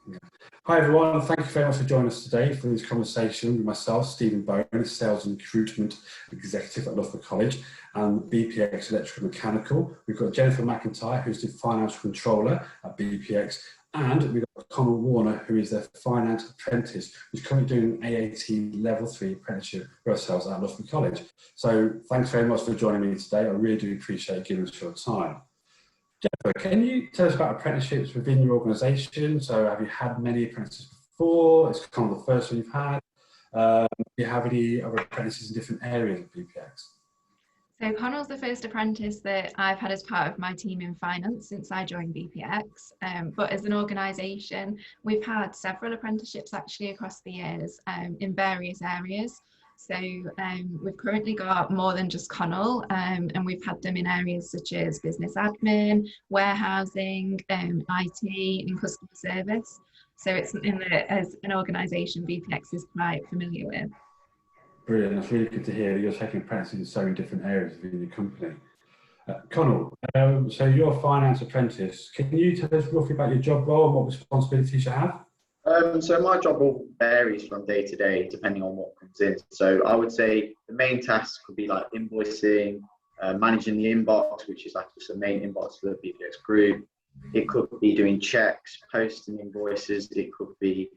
Yeah. Hi everyone, thank you very much for joining us today for this conversation with myself, Stephen Bowen, Sales and Recruitment Executive at Loughborough College, and BPX Electro Mechanical. We've got Jennifer McIntyre, who's the Financial Controller at BPX, and we've got Connell Warner, who is their Finance Apprentice, who's currently doing an AAT Level 3 apprenticeship for ourselves at Loughborough College. So thanks very much for joining me today. I really do appreciate giving us your time. Jennifer, can you tell us about apprenticeships within your organisation? So have you had many apprentices before? It's kind of the first one you've had. Do you have any other apprentices in different areas of BPX? So Connell's the first apprentice that I've had as part of my team in finance since I joined BPX. But as an organisation, we've had several apprenticeships actually across the years in various areas. So we've currently got more than just Connell, and we've had them in areas such as business admin, warehousing, IT and customer service. So it's something that as an organisation BPX is quite familiar with. Brilliant, that's really good to hear that you're taking apprentices in so many different areas within your company. Connell, so you're a finance apprentice. Can you tell us roughly about your job role and what responsibilities you have? So my job role varies from day to day depending on what comes in. So I would say the main tasks could be like invoicing, managing the inbox, which is like just the main inbox for the BPX group. It could be doing checks, posting invoices. It could be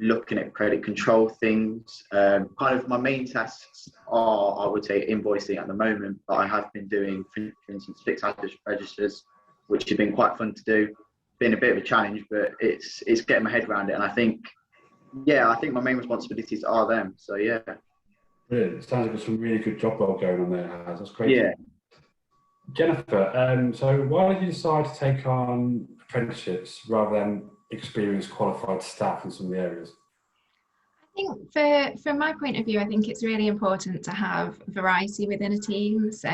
looking at credit control things. Kind of my main tasks are, I would say, invoicing at the moment, but I have been doing, for instance, fixed asset registers, which have been quite fun to do. Been a bit of a challenge, but it's getting my head around it. And I think my main responsibilities are them. So yeah. Brilliant. It sounds like there's some really good job role going on there. That's great. Yeah. Jennifer, so why did you decide to take on apprenticeships rather than experienced qualified staff in some of the areas? I think from my point of view, I think it's really important to have variety within a team. So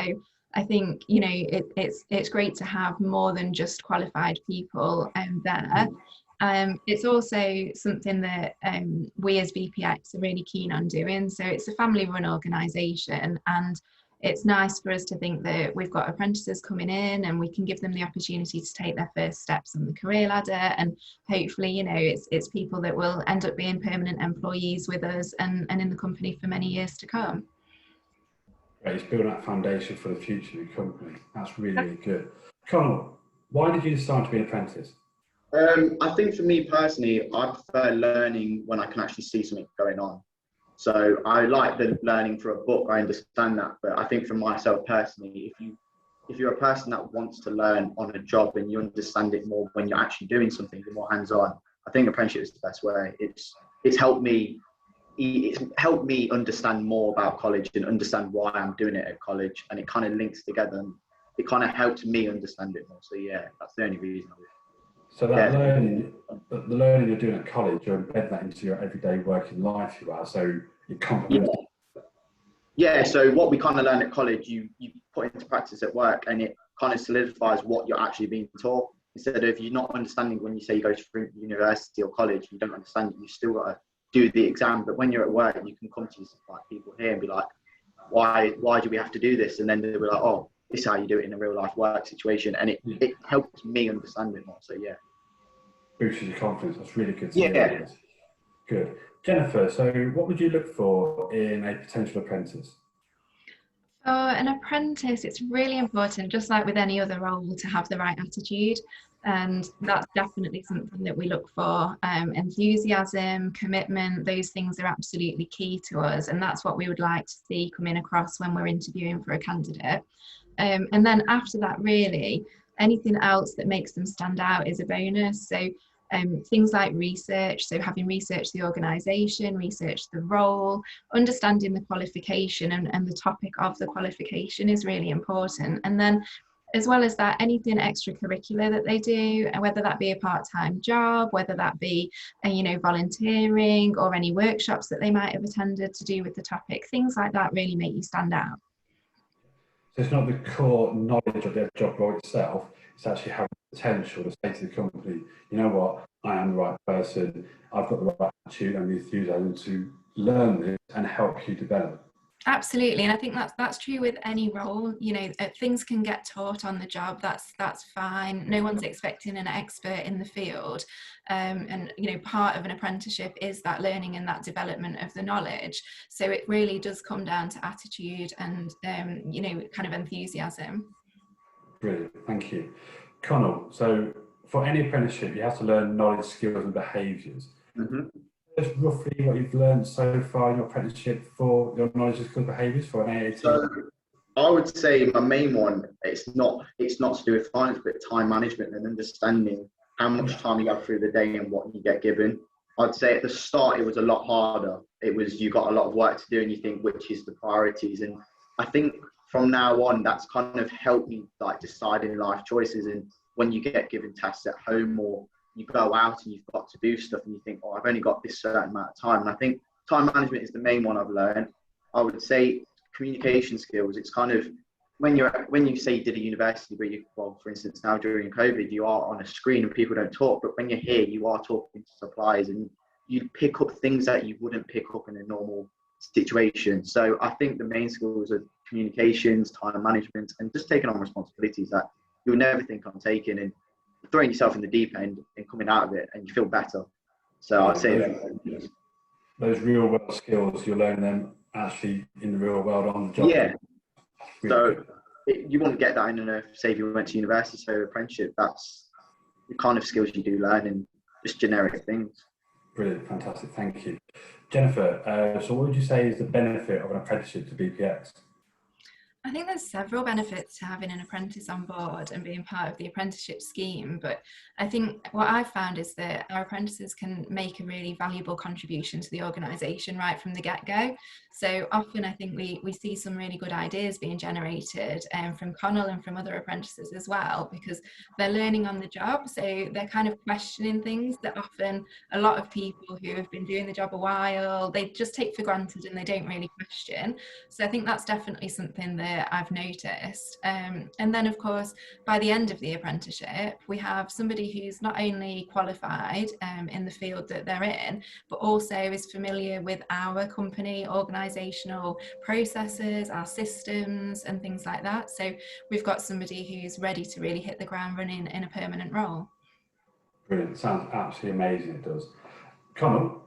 I think, you know, it's great to have more than just qualified people there. It's also something that we as BPX are really keen on doing. So it's a family-run organisation, and it's nice for us to think that we've got apprentices coming in and we can give them the opportunity to take their first steps on the career ladder, and hopefully, you know, it's people that will end up being permanent employees with us and in the company for many years to come. It's building that foundation for the future of your company. That's really, really good. Connell, why did you decide to be an apprentice? I think for me personally, I prefer learning when I can actually see something going on. So I like the learning for a book, I understand that, but I think for myself personally, if you're a person that wants to learn on a job and you understand it more when you're actually doing something, you're more hands-on, I think apprenticeship is the best way. It's helped me understand more about college and understand why I'm doing it at college, and it kind of links together and it kind of helps me understand it more. So yeah, that's the only reason. So that learning, the learning you're doing at college, you're embedding that into your everyday working life, you are, so you complement. Yeah, so what we kind of learn at college, you put into practice at work, and it kind of solidifies what you're actually being taught. Instead of you not understanding when you say you go to university or college, you don't understand it, you still got to do the exam. But when you're at work, you can come to like people here and be like, why do we have to do this? And then they'll be like, oh, this is how you do it in a real life work situation. And it helps me understand it more. So yeah. Boosts your confidence. That's really good to hear. Good. Jennifer, so what would you look for in a potential apprentice? For an apprentice, it's really important, just like with any other role, to have the right attitude. And that's definitely something that we look for. Enthusiasm, commitment, those things are absolutely key to us. And that's what we would like to see coming across when we're interviewing for a candidate. And then after that, really, anything else that makes them stand out is a bonus. So things like research, so having researched the organisation, researched the role, understanding the qualification and the topic of the qualification is really important. And then as well as that, anything extracurricular that they do, whether that be a part-time job, whether that be volunteering or any workshops that they might have attended to do with the topic, things like that really make you stand out. So it's not the core knowledge of their job role itself, it's actually having the potential to say to the company, you know what, I am the right person, I've got the right attitude and the enthusiasm to learn this and help you develop. Absolutely, and I think that's true with any role. You know, things can get taught on the job. That's fine. No one's expecting an expert in the field, and you know, part of an apprenticeship is that learning and that development of the knowledge. So it really does come down to attitude and you know, kind of enthusiasm. Brilliant, thank you, Connell. So for any apprenticeship, you have to learn knowledge, skills, and behaviours. Mm-hmm. Just roughly what you've learned so far in your apprenticeship for your knowledge, skills, behaviours for an AAT. So I would say my main one, it's not to do with finance, but time management and understanding how much time you have through the day and what you get given. I'd say at the start, it was a lot harder. It was, you got a lot of work to do and you think, which is the priorities? And I think from now on, that's kind of helped me like deciding life choices. And when you get given tasks at home or you go out and you've got to do stuff and you think, oh, I've only got this certain amount of time. And I think time management is the main one I've learned. I would say communication skills. It's kind of when you say you did a university where you, well, for instance, now during COVID, you are on a screen and people don't talk, but when you're here, you are talking to suppliers and you pick up things that you wouldn't pick up in a normal situation. So I think the main skills are communications, time management, and just taking on responsibilities that you'll never think on taking, and throwing yourself in the deep end and coming out of it and you feel better. So I'd say that those real world skills, you're learning them actually in the real world on the job. Yeah. Really so you wouldn't get that in say if you went to university, so apprenticeship, that's the kind of skills you do learn and just generic things. Brilliant, fantastic, thank you. Jennifer, so what would you say is the benefit of an apprenticeship to BPX? I think there's several benefits to having an apprentice on board and being part of the apprenticeship scheme, but I think what I've found is that our apprentices can make a really valuable contribution to the organisation right from the get-go. So often I think we see some really good ideas being generated from Connell and from other apprentices as well, because they're learning on the job, so they're kind of questioning things that often a lot of people who have been doing the job a while, they just take for granted and they don't really question. So I think that's definitely something that I've noticed. And then of course, by the end of the apprenticeship, we have somebody who's not only qualified in the field that they're in, but also is familiar with our company organisational processes, our systems and things like that. So we've got somebody who's ready to really hit the ground running in a permanent role. Brilliant, sounds absolutely amazing, it does. Connell,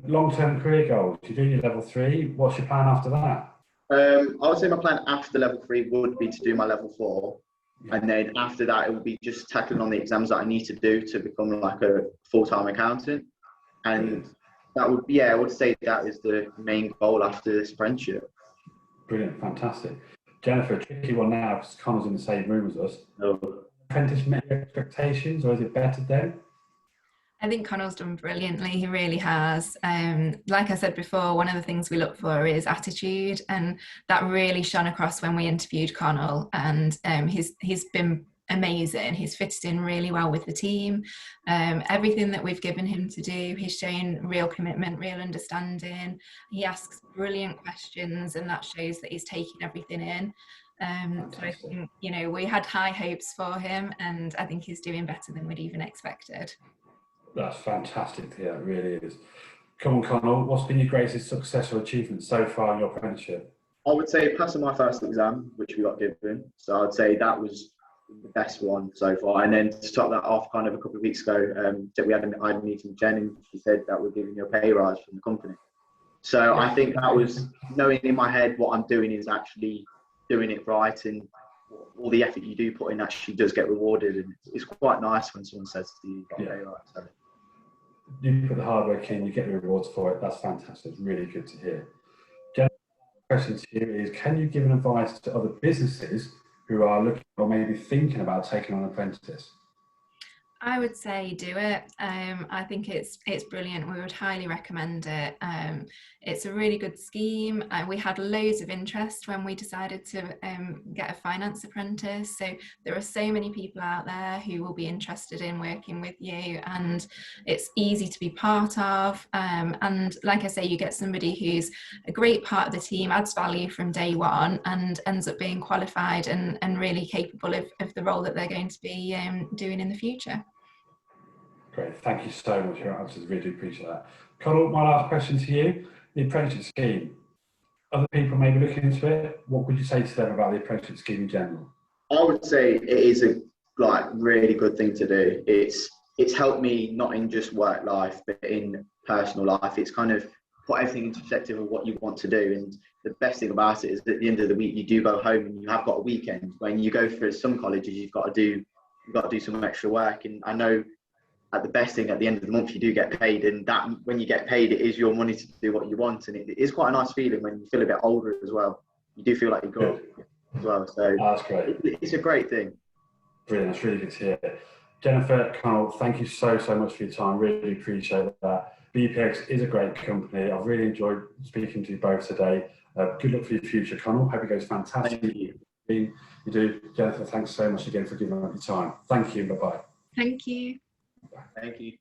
long-term career goals, you're doing your level 3, what's your plan after that? I would say my plan after level 3 would be to do my level 4, and then after that it would be just tackling on the exams that I need to do to become like a full-time accountant. And that would be, I would say that is the main goal after this apprenticeship. Brilliant, fantastic. Jennifer, a tricky one now because Connell's in the same room as us. Apprentice met your expectations, or is it better then? I think Connell's done brilliantly, he really has. Like I said before, one of the things we look for is attitude, and that really shone across when we interviewed Connell, and he's been amazing. He's fitted in really well with the team. Everything that we've given him to do, he's shown real commitment, real understanding. He asks brilliant questions, and that shows that he's taking everything in. So I think, you know, we had high hopes for him, and I think he's doing better than we'd even expected. That's fantastic to hear, it really is. Come on, Connell, what's been your greatest success or achievement so far in your apprenticeship? I would say passing my first exam, which we got given. So I'd say that was the best one so far. And then to top that off, kind of a couple of weeks ago, I had a meeting with Jen, and she said that we're giving you a pay rise from the company. So I think that was knowing in my head what I'm doing is actually doing it right, and all the effort you do put in actually does get rewarded. And it's quite nice when someone says to you, you've got a pay rise. So you put the hard work in, you get the rewards for it. That's fantastic. It's really good to hear. Jen, the question to you is, can you give an advice to other businesses who are looking or maybe thinking about taking on an apprentice? I would say do it. I think it's brilliant. We would highly recommend it. It's a really good scheme. We had loads of interest when we decided to get a finance apprentice. So there are so many people out there who will be interested in working with you, and it's easy to be part of. And like I say, you get somebody who's a great part of the team, adds value from day one, and ends up being qualified and really capable of the role that they're going to be doing in the future. Great, thank you so much for your answers, really do appreciate that. Connell, my last question to you, the apprenticeship scheme. other people maybe looking into it, what would you say to them about the apprenticeship scheme in general? I would say it is a really good thing to do. It's helped me not in just work life, but in personal life. It's kind of put everything into perspective of what you want to do. And the best thing about it is at the end of the week, you do go home and you have got a weekend. When you go for some colleges, you've got to do some extra work. And I know at the best thing at the end of the month, you do get paid, and that when you get paid, it is your money to do what you want. And it is quite a nice feeling when you feel a bit older as well. You do feel like you've got as well. So that's great. It's a great thing. Brilliant. That's really good to hear. Jennifer, Connell, thank you so much for your time. Really appreciate that. BPX is a great company. I've really enjoyed speaking to you both today. Good luck for your future, Connell. Hope it goes fantastic. Thank you. You do. Jennifer, thanks so much again for giving up your time. Thank you. Bye-bye. Thank you. Thank you.